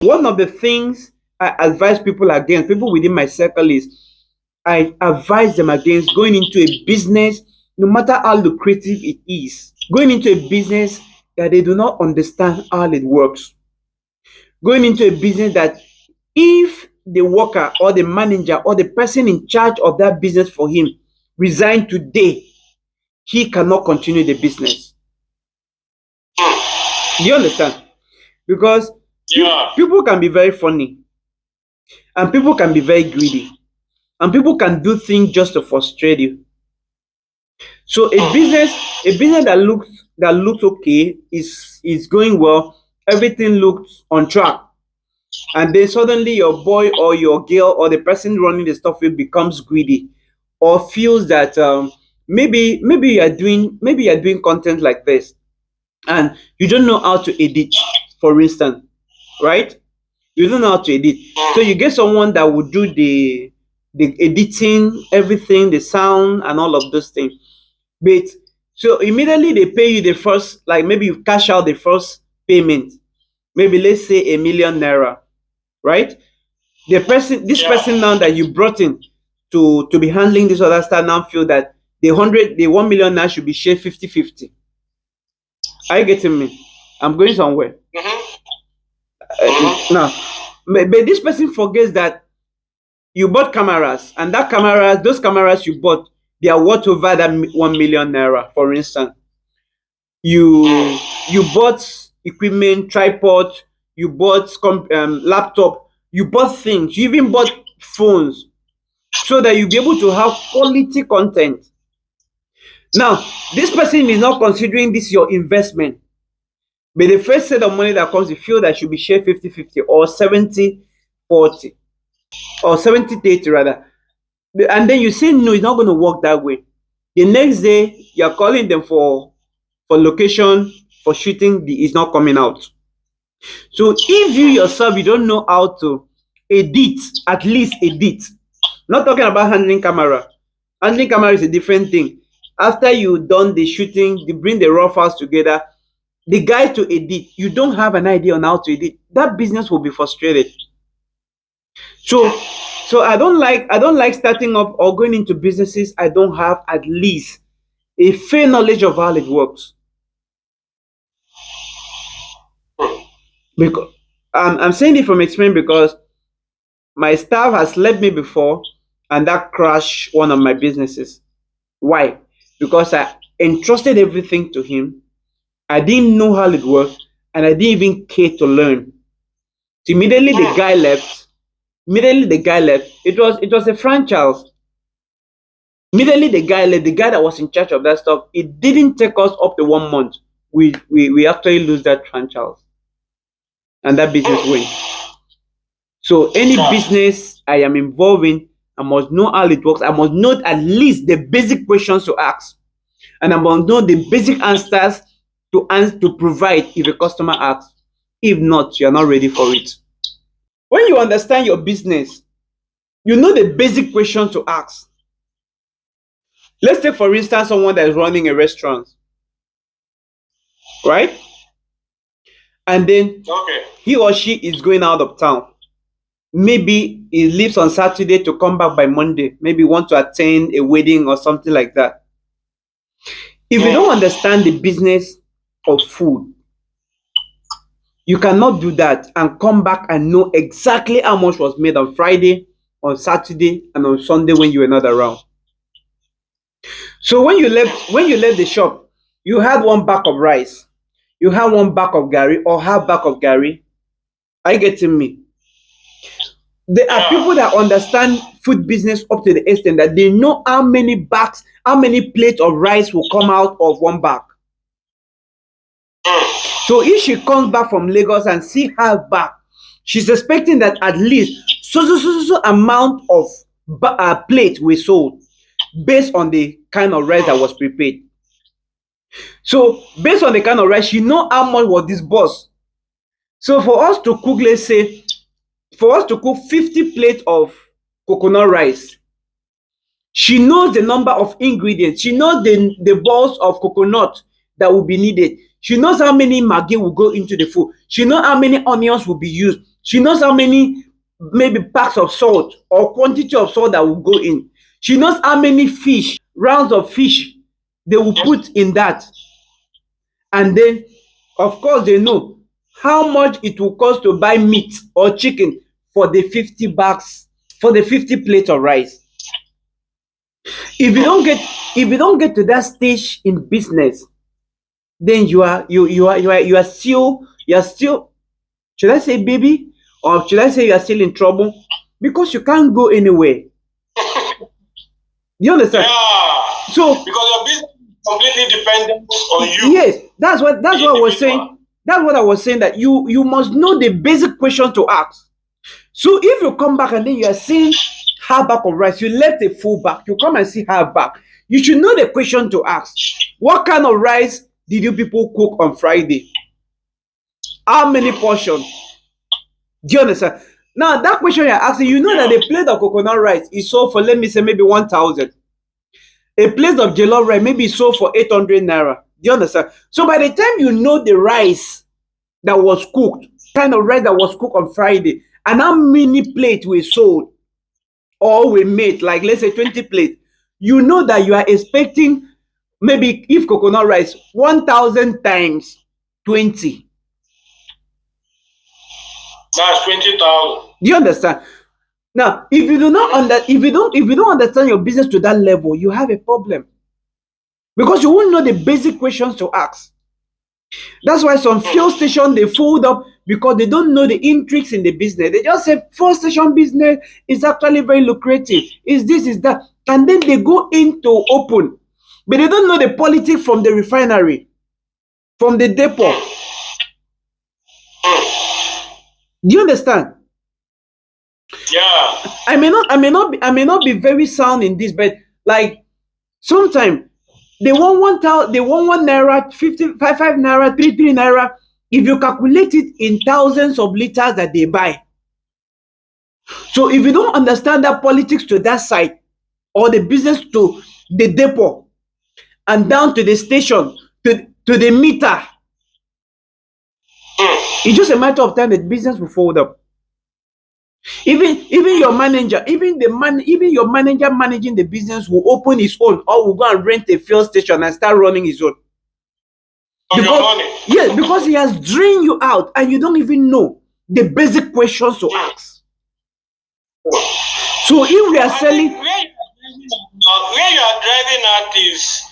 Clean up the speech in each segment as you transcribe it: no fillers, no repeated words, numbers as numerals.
One of the things I advise people against, people within my circle, is I advise them against going into a business, no matter how lucrative it is, going into a business that they do not understand how it works, going into a business that if the worker or the manager or the person in charge of that business for him resign today, he cannot continue the business. Do you understand? Because people can be very funny, and people can be very greedy, and people can do things just to frustrate you. So a business that looks okay, is going well, everything looks on track, and then suddenly your boy or your girl or the person running the stuff will becomes greedy, or feels that maybe you're doing content like this, and you don't know how to edit, for instance, right? You don't know how to edit, so you get someone that will do the editing, everything, the sound and all of those things. But so immediately they pay you the first, like maybe you cash out the first payment, maybe let's say a 1 million naira, right? This person now that you brought in to be handling this other stuff now feel that the 1 million now should be shared 50-50. Are you getting me? I'm going somewhere. Now, but this person forgets that you bought cameras, and those cameras you bought, they are worth over that 1 million naira. For instance, you bought equipment, tripod, you bought laptop, you bought things, you even bought phones, so that you'll be able to have quality content. Now, this person is not considering this your investment, but the first set of money that comes, you feel that should be shared 50-50, or 70-40, or 70-30 rather. And then you say no, it's not going to work that way. The next day you're calling them for location, for shooting, is not coming out. So if you yourself, you don't know how to edit, at least edit. Not talking about handling camera. Handling camera is a different thing. After you done the shooting, you bring the raw files together, the guy to edit, you don't have an idea on how to edit, that business will be frustrated. So I don't like starting up or going into businesses I don't have at least a fair knowledge of how it works. Because I'm saying it from experience, because my staff has left me before, and that crashed one of my businesses. Why? Because I entrusted everything to him. I didn't know how it worked, and I didn't even care to learn. So immediately the guy left. It was a franchise. Immediately the guy left, the guy that was in charge of that stuff. It didn't take us up to 1 month. We actually lose that franchise, and that business went. So any business I am involved in, I must know how it works. I must know at least the basic questions to ask, and I must know the basic answers to provide if a customer asks. If not, you are not ready for it. When you understand your business, you know the basic questions to ask. Let's take for instance someone that is running a restaurant, right? And then he or she is going out of town. Maybe he leaves on Saturday to come back by Monday. Maybe want to attend a wedding or something like that. If you don't understand the business of food, you cannot do that and come back and know exactly how much was made on Friday, on Saturday, and on Sunday when you were not around. So when you left the shop, you had one bag of rice, you had one bag of gari or half bag of gari. Are you getting me? There are people that understand food business up to the extent that they know how many bags, how many plates of rice will come out of one bag. So if she comes back from Lagos and see half bag, she's expecting that at least so amount of plate were sold based on the kind of rice that was prepared. So based on the kind of rice, she know how much was this boss. So for us to cook, let's say, for us to cook 50 plates of coconut rice, she knows the number of ingredients. She knows the balls of coconut that will be needed. She knows how many maggi will go into the food. She knows how many onions will be used. She knows how many maybe packs of salt or quantity of salt that will go in. She knows how many fish, rounds of fish they will put in that. And then, of course, they know how much it will cost to buy meat or chicken for the 50 bags, for the 50 plates of rice. If you don't get to that stage in business, then you are still, should I say baby, or should I say you are still in trouble, because you can't go anywhere. You understand? Yeah. So because your business is completely dependent on you. yes, that's what I was saying. That's what I was saying, that you must know the basic question to ask. So if you come back and then you are seeing half bag of rice, you left a full bag, you come and see half bag. You should know the question to ask. What kind of rice did you people cook on Friday? How many portions? Do you understand? Now that question you're asking, you know that a plate of coconut rice is sold for, let me say, maybe 1,000. A plate of jollof rice maybe sold for 800 naira. Do you understand? So by the time you know the rice that was cooked, kind of rice that was cooked on Friday, and how many plates were sold or were made, like let's say 20 plates, you know that you are expecting, maybe if coconut rice, 1,000 times 20. That's 20,000. Do you understand? Now, if you don't understand your business to that level, you have a problem, because you won't know the basic questions to ask. That's why some fuel station they fold up, because they don't know the intrigues in the business. They just say fuel station business is actually very lucrative. Is this, is that, and then they go into open, but they don't know the politics from the refinery, from the depot. Do you understand? Yeah. I may not be very sound in this, but like sometimes they want 1,000, they want 1 naira, 55 naira, 3 naira. If you calculate it in thousands of liters that they buy, so if you don't understand that politics to that side, or the business to the depot and down to the station, to the meter, it's just a matter of time the business will fold up. Even your manager, even your manager managing the business will open his own, or will go and rent a fuel station and start running his own. Of your money. Yes, because he has drained you out and you don't even know the basic questions to ask. So if we are I selling, think where you are driving at is,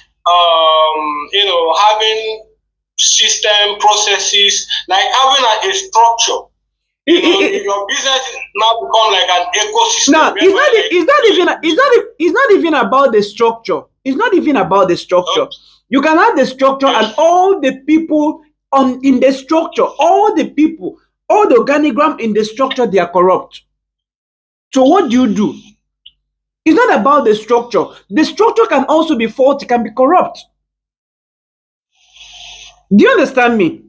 having system processes, like having a structure. Your business now become like an ecosystem. now it's not even about the structure. It's not even about the structure. You can have the structure and all the people in the structure, all the people, all the organigram in the structure, they are corrupt. So what do you do? It's not about the structure. The structure can also be faulty, can be corrupt. Do you understand me?